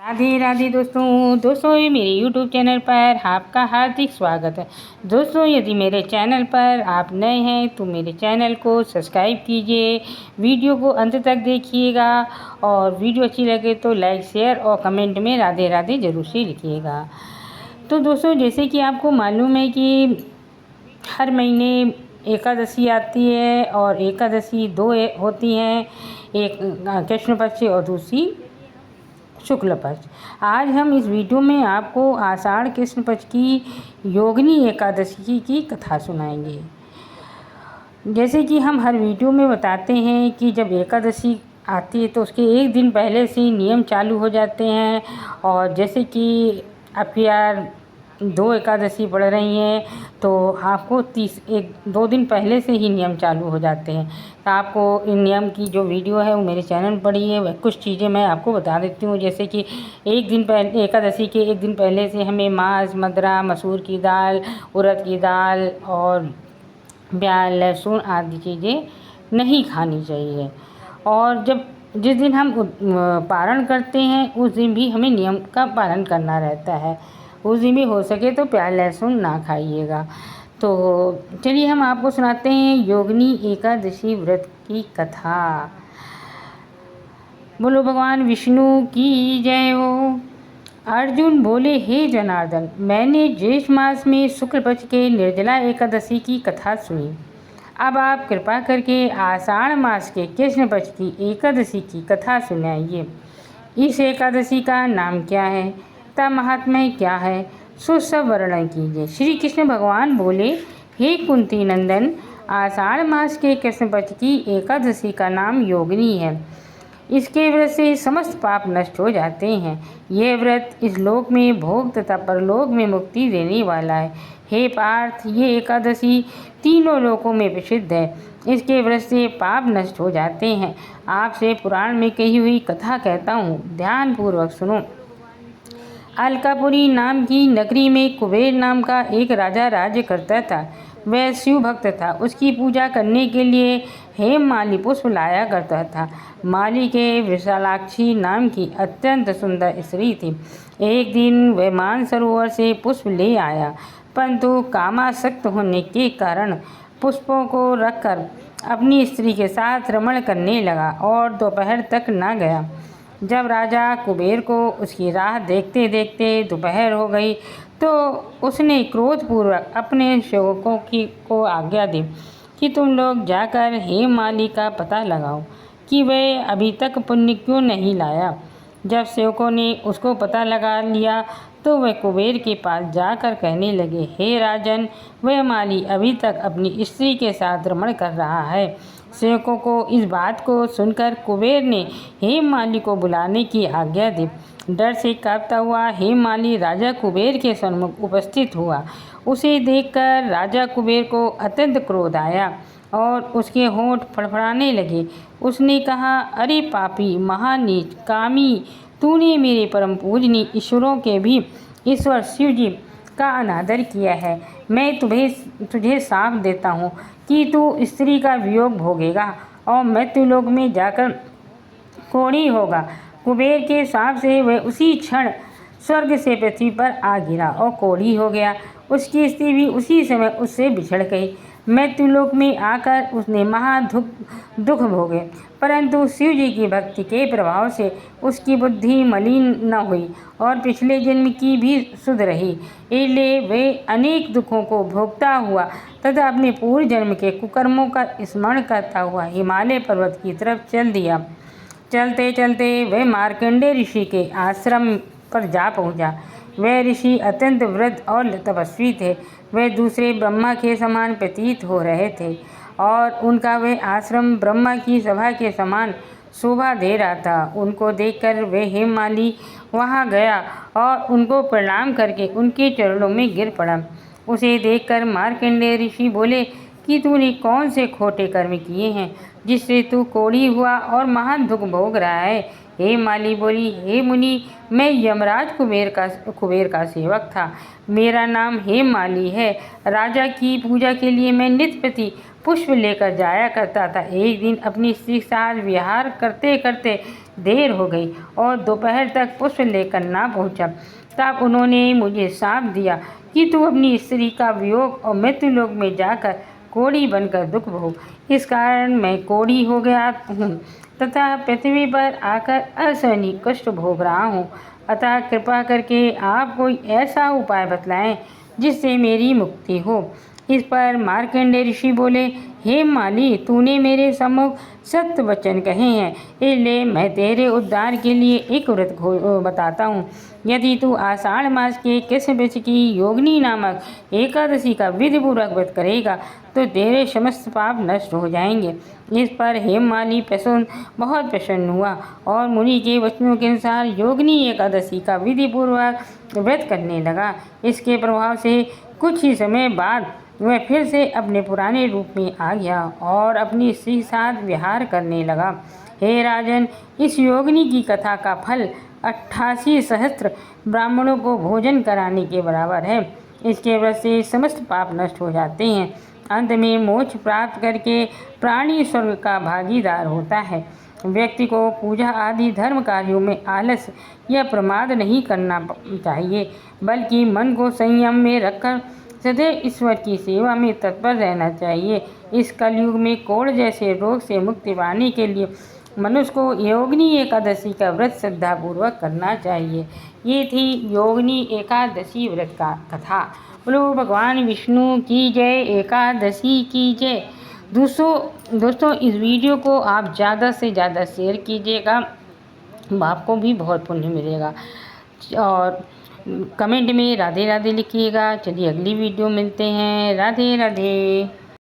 राधे राधे दोस्तों ये मेरे YouTube चैनल पर आपका हार्दिक स्वागत है। दोस्तों यदि मेरे चैनल पर आप नए हैं तो मेरे चैनल को सब्सक्राइब कीजिए, वीडियो को अंत तक देखिएगा और वीडियो अच्छी लगे तो लाइक शेयर और कमेंट में राधे राधे ज़रूर से लिखिएगा। तो दोस्तों जैसे कि आपको मालूम है कि हर महीने एकादशी आती है और एकादशी दो होती हैं, एक कृष्ण पक्ष और दूसरी शुक्ल पक्ष। आज हम इस वीडियो में आपको आषाढ़ कृष्ण पक्ष की योगिनी एकादशी की कथा सुनाएंगे। जैसे कि हम हर वीडियो में बताते हैं कि जब एकादशी आती है तो उसके एक दिन पहले से ही नियम चालू हो जाते हैं, और जैसे कि अब यार 2 एकादशी पड़ रही हैं तो आपको 1-2 दिन पहले से ही नियम चालू हो जाते हैं। तो आपको इन नियम की जो वीडियो है वो मेरे चैनल पर पड़ी है, वह कुछ चीज़ें मैं आपको बता देती हूँ। जैसे कि एक दिन पहले, एकादशी के एक दिन पहले से हमें मांस, मदरा, मसूर की दाल, उड़द की दाल और प्याज, लहसुन आदि चीज़ें नहीं खानी चाहिए। और जिस दिन हम पारण करते हैं उस दिन भी हमें नियम का पालन करना रहता है। उस दिन भी हो सके तो प्याज लहसुन ना खाइएगा। तो चलिए हम आपको सुनाते हैं योगिनी एकादशी व्रत की कथा। बोलो भगवान विष्णु की जय हो। अर्जुन बोले, हे जनार्दन, मैंने ज्येष्ठ मास में शुक्ल पक्ष के निर्जला एकादशी की कथा सुनी। अब आप कृपा करके आषाढ़ मास के कृष्ण पक्ष की एकादशी की कथा सुनाइए। इस एकादशी का नाम क्या है, तब महात्म्य क्या है, सो सब वर्णन कीजिए। श्री कृष्ण भगवान बोले, हे कुंती नंदन, आषाढ़ मास के कृष्ण पक्ष की एकादशी का नाम योगिनी है। इसके व्रत से समस्त पाप नष्ट हो जाते हैं। यह व्रत इस लोक में भोग तथा परलोक में मुक्ति देने वाला है। हे पार्थ, ये एकादशी तीनों लोकों में प्रसिद्ध है। इसके व्रत से पाप नष्ट हो जाते हैं। आपसे पुराण में कही हुई कथा कहता हूँ, ध्यान पूर्वक सुनो। अलकापुरी नाम की नगरी में कुबेर नाम का एक राजा राज्य करता था। वह शिव भक्त था। उसकी पूजा करने के लिए हेममाली पुष्प लाया करता था। माली के विशालाक्षी नाम की अत्यंत सुंदर स्त्री थी। एक दिन वह मानसरोवर से पुष्प ले आया, परंतु कामासक्त होने के कारण पुष्पों को रखकर अपनी स्त्री के साथ रमण करने लगा और दोपहर तक न गया। जब राजा कुबेर को उसकी राह देखते देखते दोपहर हो गई तो उसने क्रोधपूर्वक अपने सेवकों को आज्ञा दी कि तुम लोग जाकर हेममाली का पता लगाओ कि वह अभी तक पुण्य क्यों नहीं लाया। जब सेवकों ने उसको पता लगा लिया तो वह कुबेर के पास जाकर कहने लगे, हे राजन, वह माली अभी तक अपनी स्त्री के साथ रमण कर रहा है। सेवकों को इस बात को सुनकर कुबेर ने हेममाली को बुलाने की आज्ञा दी। डर से कांपता हुआ हेममाली राजा कुबेर के सम्मुख उपस्थित हुआ। उसे देखकर राजा कुबेर को अत्यंत क्रोध आया और उसके होंठ फड़फड़ाने लगे। उसने कहा, अरे पापी, महानीच, कामी, तूने मेरे परम पूजनीय ईश्वरों के भी ईश्वर शिव जी का अनादर किया है। मैं तुझे साफ देता हूँ कि तू स्त्री का वियोग भोगेगा और मृत्युलोक में जाकर कोढ़ी होगा। कुबेर के शाप से वह उसी क्षण स्वर्ग से पृथ्वी पर आ गिरा और कोढ़ी हो गया। उसकी स्त्री भी उसी समय उससे बिछड़ गई। मृत्युलोक में आकर उसने दुख भोगे, परंतु शिव जी की भक्ति के प्रभाव से उसकी बुद्धि मलिन न हुई और पिछले जन्म की भी शुद्ध रही। इसलिए वे अनेक दुखों को भोगता हुआ तथा अपने पूर्व जन्म के कुकर्मों का स्मरण करता हुआ हिमालय पर्वत की तरफ चल दिया। चलते चलते वह मार्कंडेय ऋषि के आश्रम पर जा पहुंचा। वह ऋषि अत्यंत वृद्ध और तपस्वी थे। वह दूसरे ब्रह्मा के समान प्रतीत हो रहे थे और उनका वह आश्रम ब्रह्मा की सभा के समान शोभा दे रहा था। उनको देखकर वह हेममाली वहां गया और उनको प्रणाम करके उनके चरणों में गिर पड़ा। उसे देखकर मार्कंडेय ऋषि बोले कि तूने कौन से खोटे कर्म किए हैं जिससे तू कोढ़ी हुआ और महान दुख भोग रहा है। हेममाली बोली, हे मुनि, मैं यमराज कुबेर का सेवक था। मेरा नाम हेममाली है। राजा की पूजा के लिए मैं नित्य प्रति पुष्प लेकर जाया करता था। एक दिन अपनी स्त्री के साथ विहार करते करते देर हो गई और दोपहर तक पुष्प लेकर ना पहुंचा। तब उन्होंने मुझे शाप दिया कि तू अपनी स्त्री का वियोग और मृत्युलोक में जाकर कोढ़ी बनकर दुख भोग। इस कारण मैं कोढ़ी हो गया हूँ तथा पृथ्वी पर आकर असहनीय कष्ट भोग रहा हूँ। अतः कृपा करके आप कोई ऐसा उपाय बतलाएं जिससे मेरी मुक्ति हो। इस पर मार्कंडेय ऋषि बोले, हे माली, तूने मेरे सम्मुख सत्य वचन कहे हैं, इसलिए मैं तेरे उद्धार के लिए एक व्रत बताता हूँ। यदि तू आषाढ़ मास के कृष्ण पक्ष की योगिनी नामक एकादशी का विधिपूर्वक व्रत करेगा तो तेरे समस्त पाप नष्ट हो जाएंगे। इस पर हेममाली बहुत प्रसन्न हुआ और मुनि के वचनों के अनुसार योगिनी एकादशी का विधिपूर्वक व्रत करने लगा। इसके प्रभाव से कुछ ही समय बाद वह फिर से अपने पुराने रूप में आ गया और अपनी स्त्री साथ विहार करने लगा। हे राजन, इस योगिनी की कथा का फल 88 सहस्त्र ब्राह्मणों को भोजन कराने के बराबर है। इसके व्रत से समस्त पाप नष्ट हो जाते हैं। अंत में मोक्ष प्राप्त करके प्राणी स्वर्ग का भागीदार होता है। व्यक्ति को पूजा आदि धर्म कार्यों में आलस या प्रमाद नहीं करना चाहिए, बल्कि मन को संयम में रखकर सदैव ईश्वर की सेवा में तत्पर रहना चाहिए। इस कलयुग में कोढ़ जैसे रोग से मुक्ति पाने के लिए मनुष्य को योगिनी एकादशी का व्रत श्रद्धापूर्वक करना चाहिए। ये थी योगिनी एकादशी व्रत का कथा। बोलो भगवान विष्णु की जय, एकादशी की जय। दोस्तों इस वीडियो को आप ज़्यादा से ज़्यादा शेयर कीजिएगा, आपको भी बहुत पुण्य मिलेगा। और कमेंट में राधे राधे लिखिएगा। चलिए अगली वीडियो मिलते हैं। राधे राधे।